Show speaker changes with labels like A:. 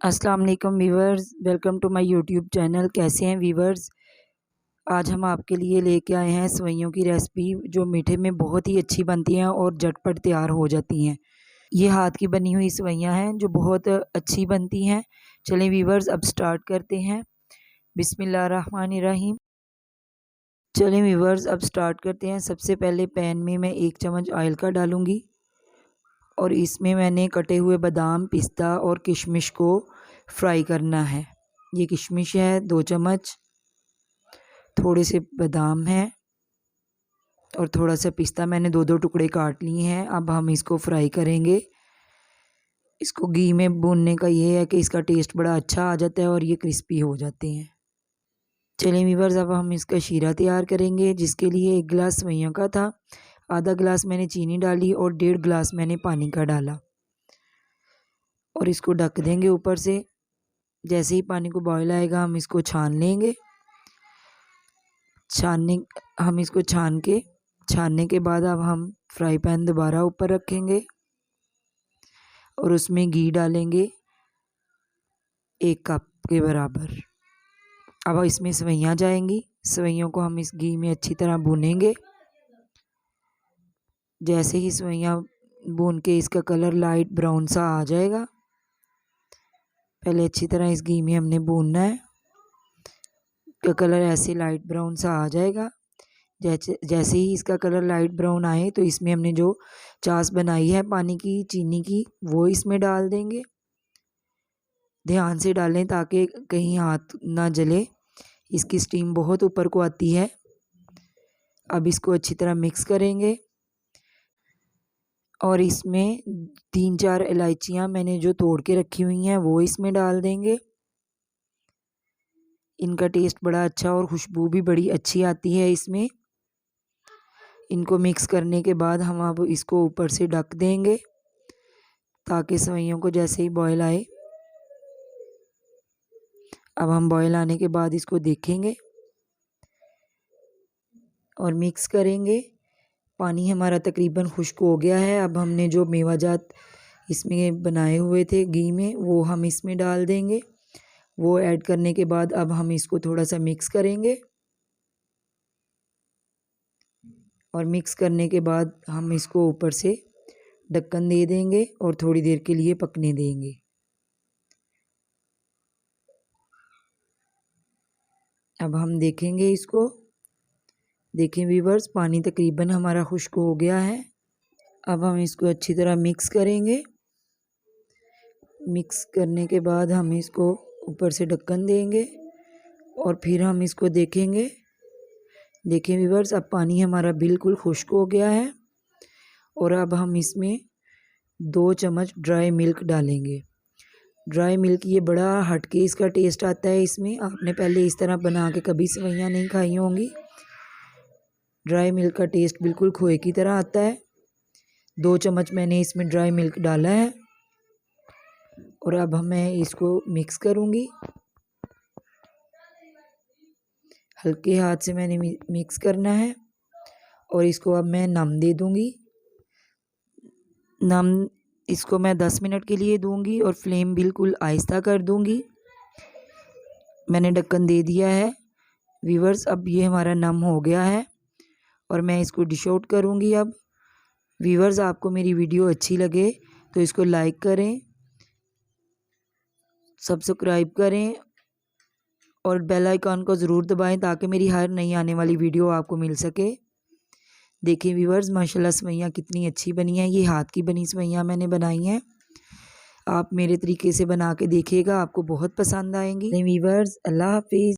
A: अस्सलाम वालेकुम viewers, welcome to my YouTube channel. कैसे हैं व्यूवर्स? आज हम आपके लिए लेके आए हैं सेवइयों की रेसिपी जो मीठे में बहुत ही अच्छी बनती हैं और झटपट तैयार हो जाती हैं। ये हाथ की बनी हुई सेवइयां हैं जो बहुत अच्छी बनती हैं। चलें व्यूवर्स, अब स्टार्ट करते हैं। बिस्मिल्लाहिर्रहमानिर्रहीम। चलें व्यूवर्स, अब स्टार्ट करते हैं। सबसे पहले पैन में मैं 1 चम्मच ऑयल का डालूँगी और इसमें मैंने कटे हुए बादाम, पिस्ता और किशमिश को फ्राई करना है। ये किशमिश है 2 चम्मच, थोड़े से बादाम हैं और थोड़ा सा पिस्ता मैंने 2-2 टुकड़े काट लिए हैं। अब हम इसको फ्राई करेंगे। इसको घी में भूनने का ये है कि इसका टेस्ट बड़ा अच्छा आ जाता है और ये क्रिस्पी हो जाते हैं। चलिए व्यूअर्स, अब हम इसका शीरा तैयार करेंगे, जिसके लिए 1 गिलास सेवइयों का था, आधा गिलास मैंने चीनी डाली और 1.5 गिलास मैंने पानी का डाला और इसको ढक देंगे ऊपर से। जैसे ही पानी को बॉयल आएगा हम इसको छान लेंगे। हम इसको छानने के बाद अब हम फ्राई पैन दोबारा ऊपर रखेंगे और उसमें घी डालेंगे 1 कप के बराबर। अब इसमें सेवइयाँ जाएंगी। सेवइयों को हम इस घी में अच्छी तरह भूनेंगे। जैसे ही सेवइयाँ भून के इसका कलर लाइट ब्राउन सा आ जाएगा, पहले अच्छी तरह इस घी में हमने भूनना है। का कलर ऐसे लाइट ब्राउन सा आ जाएगा। जैसे ही इसका कलर लाइट ब्राउन आए तो इसमें हमने जो चास बनाई है पानी की, चीनी की, वो इसमें डाल देंगे। ध्यान से डालें ताकि कहीं हाथ ना जले। इसकी स्टीम बहुत ऊपर को आती है। अब इसको अच्छी तरह मिक्स करेंगे और इसमें 3-4 इलायचियाँ मैंने जो तोड़ के रखी हुई हैं वो इसमें डाल देंगे। इनका टेस्ट बड़ा अच्छा और खुशबू भी बड़ी अच्छी आती है इसमें। इनको मिक्स करने के बाद हम अब इसको ऊपर से ढक देंगे ताकि सेवइयों को जैसे ही बॉयल आए। अब हम बॉयल आने के बाद इसको देखेंगे और मिक्स करेंगे। पानी हमारा तकरीबन खुश्क हो गया है। अब हमने जो मेवाजात इसमें बनाए हुए थे घी में, वो हम इसमें डाल देंगे। वो ऐड करने के बाद अब हम इसको थोड़ा सा मिक्स करेंगे और मिक्स करने के बाद हम इसको ऊपर से ढक्कन दे देंगे और थोड़ी देर के लिए पकने देंगे। अब हम देखेंगे इसको। देखें व्यूअर्स, पानी तकरीबन हमारा खुश्क हो गया है। अब हम इसको अच्छी तरह मिक्स करेंगे। मिक्स करने के बाद हम इसको ऊपर से ढक्कन देंगे और फिर हम इसको देखेंगे। देखें व्यूअर्स, अब पानी हमारा बिल्कुल खुश्क हो गया है और अब हम इसमें 2 चम्मच ड्राई मिल्क डालेंगे। ड्राई मिल्क ये बड़ा हटके इसका टेस्ट आता है इसमें। आपने पहले इस तरह बना के कभी सेवइयाँ नहीं खाई होंगी। ड्राई मिल्क का टेस्ट बिल्कुल खोए की तरह आता है। 2 चम्मच मैंने इसमें ड्राई मिल्क डाला है और अब मैं इसको मिक्स करूँगी। हल्के हाथ से मैंने मिक्स करना है और इसको अब मैं नम दे दूँगी। नम इसको मैं 10 मिनट के लिए दूँगी और फ्लेम बिल्कुल आहिस्ता कर दूँगी। मैंने ढक्कन दे दिया है व्यूअर्स। अब ये हमारा नम हो गया है और मैं इसको डिश आउट करूँगी। अब व्यूअर्स, आपको मेरी वीडियो अच्छी लगे तो इसको लाइक करें, सब्सक्राइब करें और बेल आइकॉन को ज़रूर दबाएं ताकि मेरी हर नई आने वाली वीडियो आपको मिल सके। देखिए व्यूअर्स, माशाल्लाह सेवइयाँ कितनी अच्छी बनी हैं। ये हाथ की बनी सेवइयाँ मैंने बनाई हैं। आप मेरे तरीके से बना के देखिएगा, आपको बहुत पसंद आएंगी। व्यूअर्स, अल्लाह हाफिज़।